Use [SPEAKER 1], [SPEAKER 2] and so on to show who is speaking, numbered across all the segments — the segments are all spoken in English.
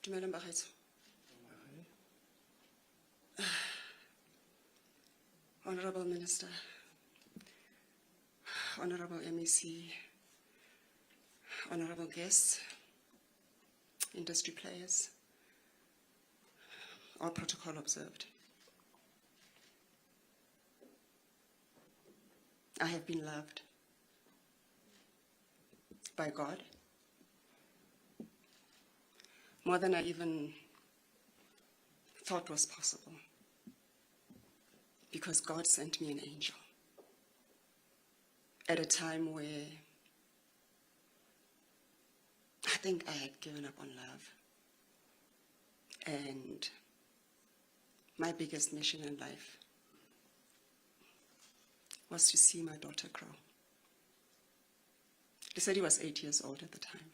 [SPEAKER 1] Dumelang bagaetsho. Honorable Minister, Honorable MEC, Honorable guests, industry players, all protocol observed. I have been loved by God more than I even thought was possible, because God sent me an angel at a time where I think I had given up on love, and my biggest mission in life was to see my daughter grow. They said he was 8 years old at the time.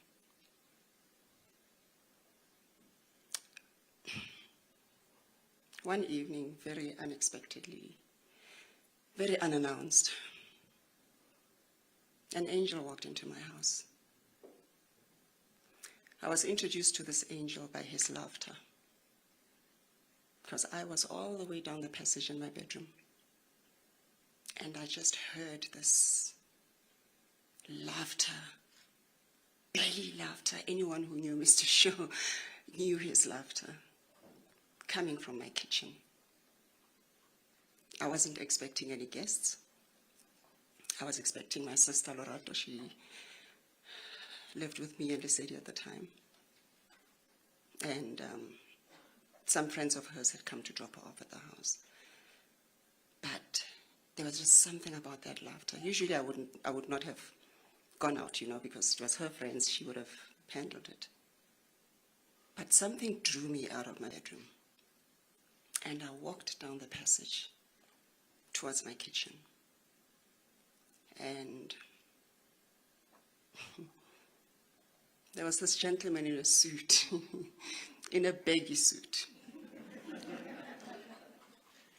[SPEAKER 1] One evening, very unexpectedly, very unannounced, an angel walked into my house. I was introduced to this angel by his laughter, because I was all the way down the passage in my bedroom, and I just heard this laughter, belly laughter. Anyone who knew Mr. Shaw knew his laughter, coming from my kitchen. I wasn't expecting any guests. I was expecting my sister Lorato. She lived with me in the city at the time. And some friends of hers had come to drop her off at the house. But there was just something about that laughter. Usually I would not have gone out, because it was her friends. She would have handled it. But something drew me out of my bedroom. And I walked down the passage towards my kitchen. And there was this gentleman in a suit, in a baggy suit,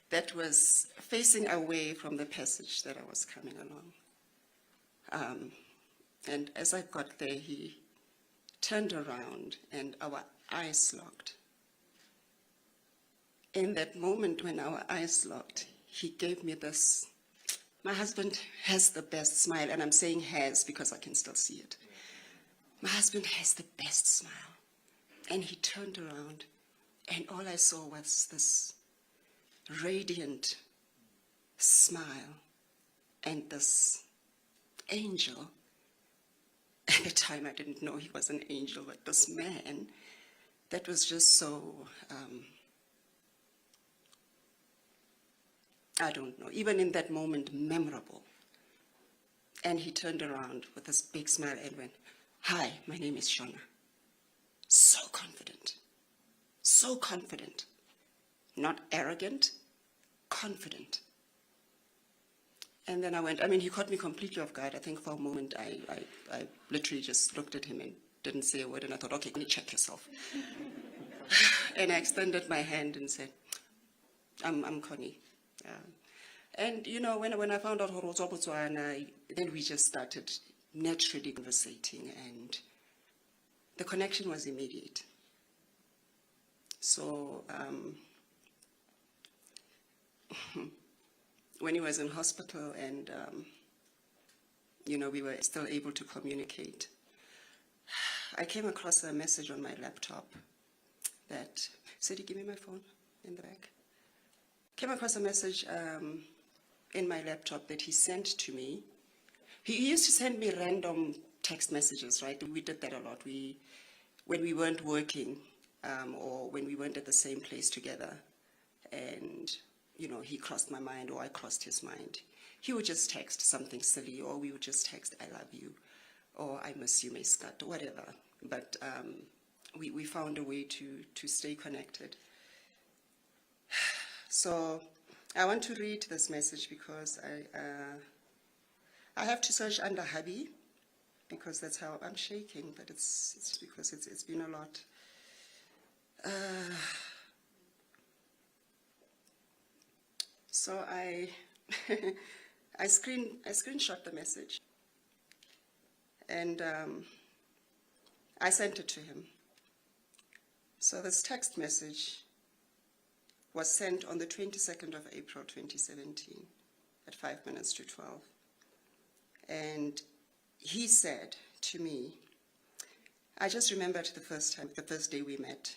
[SPEAKER 1] that was facing away from the passage that I was coming along. And as I got there, he turned around and our eyes locked. In that moment when our eyes locked, he gave me this. My husband has the best smile, and I'm saying has because I can still see it. My husband has the best smile. And he turned around, and all I saw was this radiant smile and this angel. At the time, I didn't know he was an angel, but this man that was just so, I don't know, even in that moment, memorable. And he turned around with this big smile and went, "Hi, my name is Shona." So confident, so confident. Not arrogant, confident. And then he caught me completely off guard. I think for a moment, I literally just looked at him and didn't say a word, and I thought, okay, check yourself. And I extended my hand and said, I'm Connie. And when I found out Botswana, then we just started naturally conversating, and the connection was immediate. So when he was in hospital and we were still able to communicate, I came across a message on my laptop that said, "Give me my phone in the back." Came across a message in my laptop that he sent to me. He used to send me random text messages, right? We did that a lot. When we weren't working or when we weren't at the same place together, and he crossed my mind or I crossed his mind, he would just text something silly, or we would just text, "I love you," or "I miss you, Meskat," or whatever. But we found a way to stay connected. So I want to read this message because I have to search under hubby, because that's how I'm shaking, but it's because it's been a lot. So I screenshot the message, and I sent it to him. So this text message was sent on the 22nd of April 2017 at 5 minutes to 12. And he said to me, I just remembered the first day we met.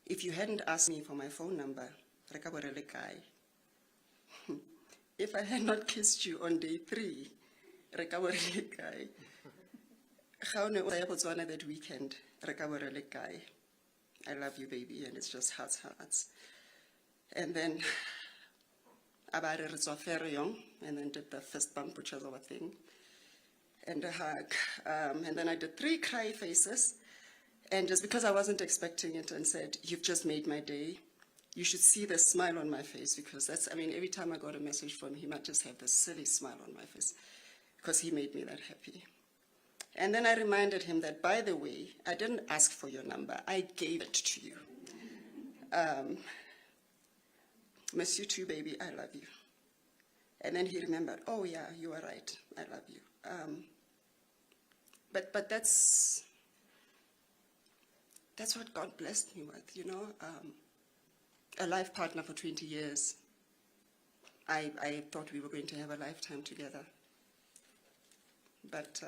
[SPEAKER 1] If you hadn't asked me for my phone number, if I had not kissed you on day 3, that weekend, I love you, baby, and it's just hearts. And then and then did the fist bump, which was our thing, and a hug. And then I did 3 cry faces. And just because I wasn't expecting it, and said, you've just made my day. You should see the smile on my face, because that's, I mean, every time I got a message from him, I just have this silly smile on my face, because he made me that happy. And then I reminded him that, by the way, I didn't ask for your number. I gave it to you. Miss you too, baby. I love you. And then he remembered, oh, yeah, you are right. I love you. But that's what God blessed me with, you know. A life partner for 20 years. I thought we were going to have a lifetime together. But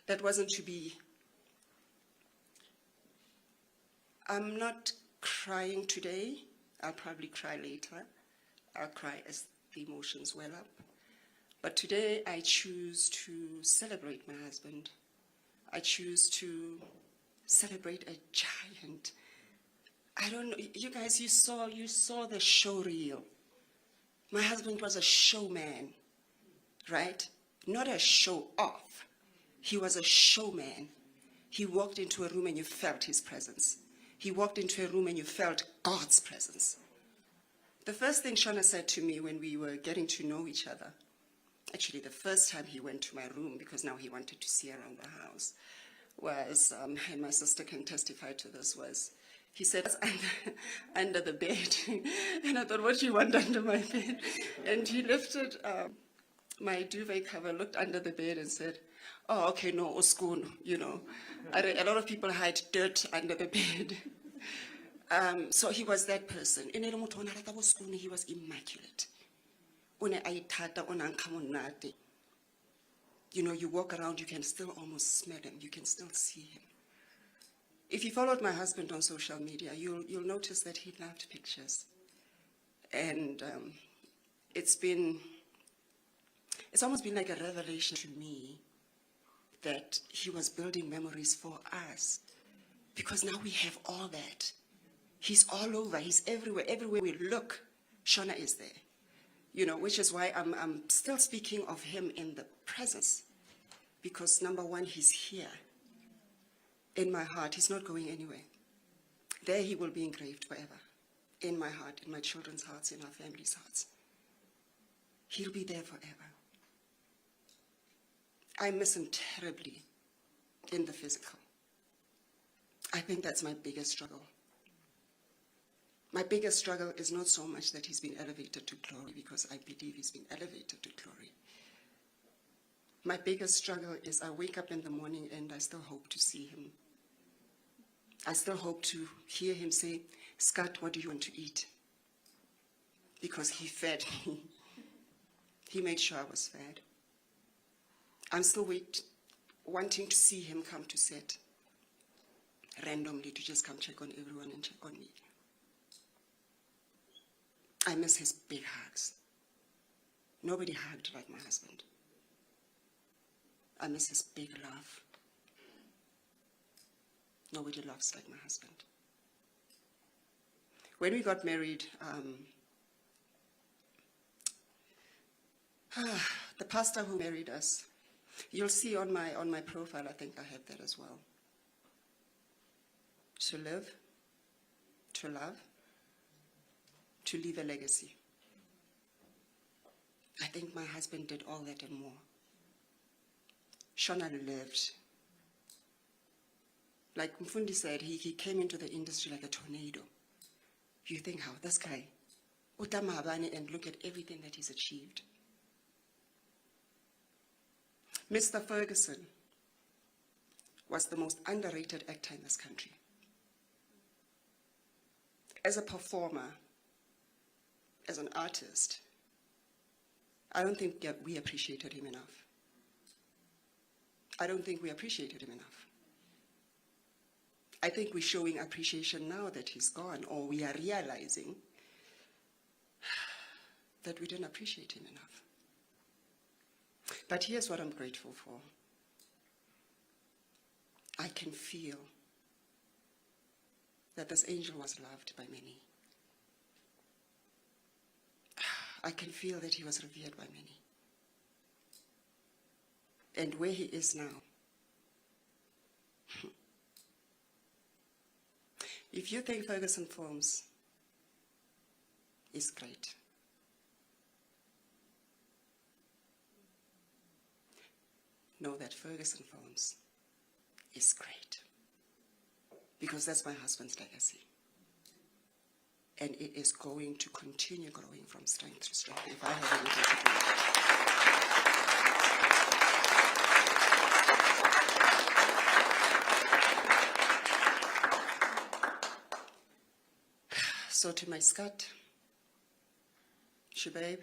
[SPEAKER 1] that wasn't to be. I'm not crying today. I'll probably cry later. I'll cry as the emotions well up. But today I choose to celebrate my husband. I choose to celebrate a giant. I don't know, you guys, you saw the show reel. My husband was a showman, right? Not a show off. He was a showman. He walked into a room and you felt his presence. He walked into a room and you felt God's presence. The first thing Shona said to me when we were getting to know each other, actually the first time he went to my room, because now he wanted to see around the house, was, and my sister can testify to this, was, he said, under the bed. And I thought, what do you want under my bed? And he lifted my duvet cover, looked under the bed and said, oh, okay, no, oskun, you know. A lot of people hide dirt under the bed. So he was that person. He was immaculate. You know, you walk around, you can still almost smell him. You can still see him. If you followed my husband on social media, you'll notice that he loved pictures. And it's almost been like a revelation to me that he was building memories for us. Because now we have all that. He's all over, he's everywhere. Everywhere we look, Shona is there. You know, which is why I'm still speaking of him in the presence. Because number one, he's here. In my heart, he's not going anywhere. There he will be engraved forever. In my heart, in my children's hearts, in our family's hearts. He'll be there forever. I miss him terribly in the physical. I think that's my biggest struggle. My biggest struggle is not so much that he's been elevated to glory, because I believe he's been elevated to glory. My biggest struggle is I wake up in the morning and I still hope to see him. I still hope to hear him say, Scott, what do you want to eat? Because he fed me. He made sure I was fed. I'm still wanting to see him come to set randomly, to just come check on everyone and check on me. I miss his big hugs. Nobody hugged like my husband. I miss his big love. Nobody loves like my husband. When we got married, the pastor who married us, you'll see on my profile, I think I have that as well. To live, to love, to leave a legacy. I think my husband did all that and more. Shona lived. Like Mfundi said, he came into the industry like a tornado. You think, how this guy, and look at everything that he's achieved. Mr. Ferguson, was the most underrated actor in this country. As a performer, as an artist, I don't think we appreciated him enough. I don't think we appreciated him enough. I think we're showing appreciation now that he's gone, or we are realizing that we didn't appreciate him enough. But here's what I'm grateful for. I can feel that this angel was loved by many. I can feel that he was revered by many. And where he is now, if you think Ferguson Films is great, know that Ferguson Films is great. Because that's my husband's legacy. And it is going to continue growing from strength to strength if I have anything to do. So to my Scut, Shubabe,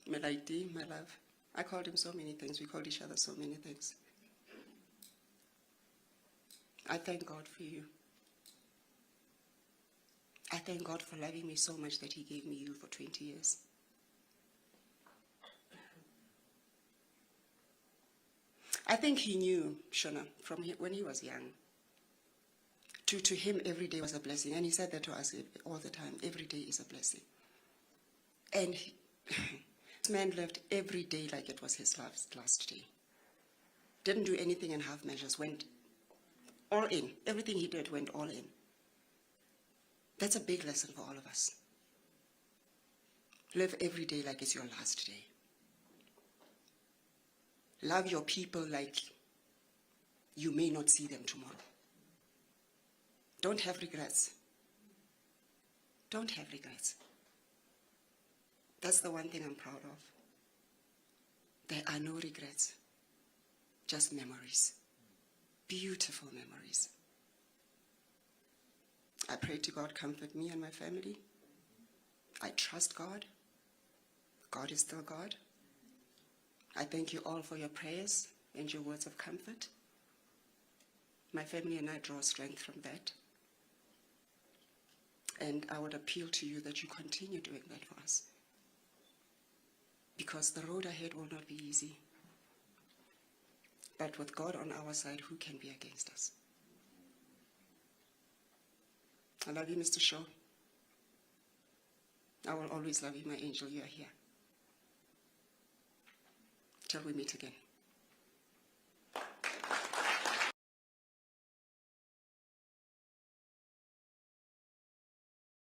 [SPEAKER 1] Melaiti, my love. I called him so many things. We called each other so many things. I thank God for you. I thank God for loving me so much that he gave me you for 20 years. I think he knew, Shona, from when he was young. To him, every day was a blessing. And he said that to us all the time. Every day is a blessing. And this man lived every day like it was his last day. Didn't do anything in half measures. Went all in. Everything he did went all in. That's a big lesson for all of us. Live every day like it's your last day. Love your people like you may not see them tomorrow. Don't have regrets. Don't have regrets. That's the one thing I'm proud of. There are no regrets, just memories. Beautiful memories. I pray to God, comfort me and my family. I trust God. God is still God. I thank you all for your prayers and your words of comfort. My family and I draw strength from that. And I would appeal to you that you continue doing that for us. Because the road ahead will not be easy. But with God on our side, who can be against us? I love you, Mr. Shaw. I will always love you, my angel. You are here. Till we meet again.